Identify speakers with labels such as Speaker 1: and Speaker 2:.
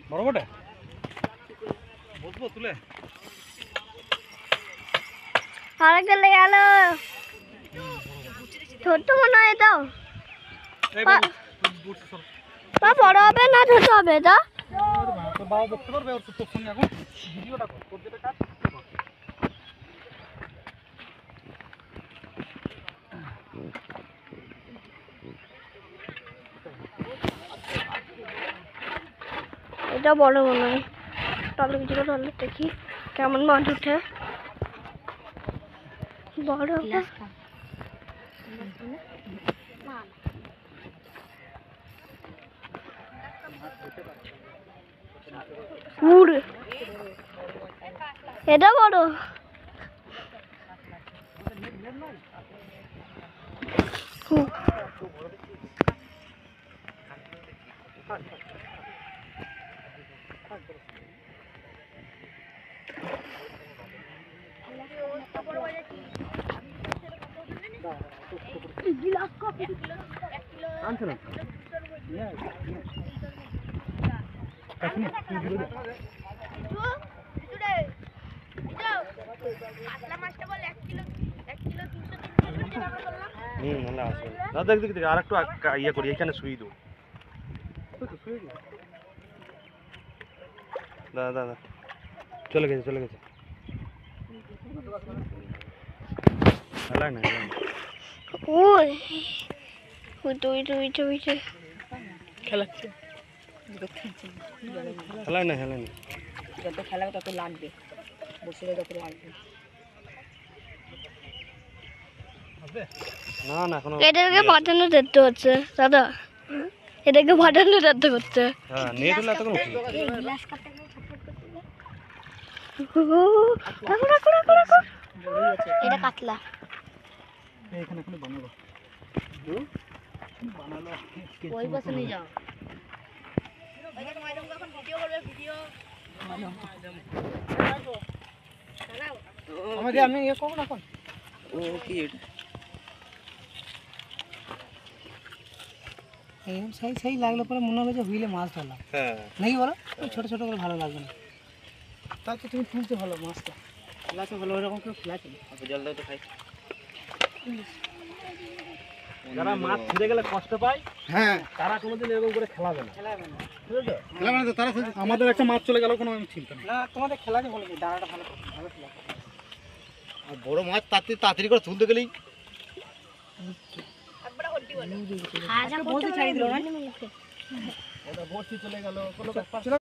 Speaker 1: বড় বটে বসবো তুলে
Speaker 2: আরেকটা লেগে গেল ছোট মনে হয় তো বড় হবে না ছোট হবে এটা
Speaker 1: বাবা বলতে পারবে ওর তোর সঙ্গে এখন ভিডিওটা কর তোর যেটা কাজ
Speaker 2: এটা বড় মনে হয় তাহলে ভিডিও তাহলে দেখি কেমন মাছ উঠে বড় এটা বড়
Speaker 1: দেখ দেখ দেখ আর একটু ইয়ে করি এখানে শুয়ে দেবো দাদা দাদা চলে গেছে হেলায় না
Speaker 2: ওই উইটে
Speaker 3: খেলাচ্ছে
Speaker 1: হেলায় না
Speaker 3: যত খেলাবে তত লাগবে বসে যত লাগবে
Speaker 1: না না এখন
Speaker 2: এটাকে পাঠানো দেখতে হচ্ছে দাদা এটাকে পাঠানো দেখতে করতে
Speaker 1: হ্যাঁ নেট হলে এতক্ষণ উঠি
Speaker 2: এটা কাতলা
Speaker 1: এখানে এখন বানাবো বানালো
Speaker 3: ওই পাশে নিয়ে যাও
Speaker 1: আমাকে আমি ইয়ে করবো না এখন
Speaker 3: ও কি এটা
Speaker 4: সেই লাগলে পরে মনে হবে যে হুইলে মাছ ধরলাম
Speaker 1: হ্যাঁ
Speaker 4: নাকি বলো ছোট ছোট করে ভালো লাগবে না তার তো তুমি তুলতে ভালো মাছটা খেলাতে ভালো ওরকম কেউ খেলাতে
Speaker 1: জল দাও তো খাই যারা মাছ ছিঁড়ে গেলে কষ্ট পায় হ্যাঁ তারা কোনোদিন এরকম করে খেলাবে না খেলাবে না তো তারা আমাদের একটা মাছ চলে গেল কোনো আমি চিন্তা নেই
Speaker 4: না তোমাদের খেলাতে ভালো দাঁড়াটা ভালো ভালো খেলা
Speaker 1: আর বড় মাছ তাড়াতাড়ি করে তুলতে গেলেই
Speaker 4: বলতে চাই দিল না
Speaker 1: ওটা বড়শি চলে গেল কোনো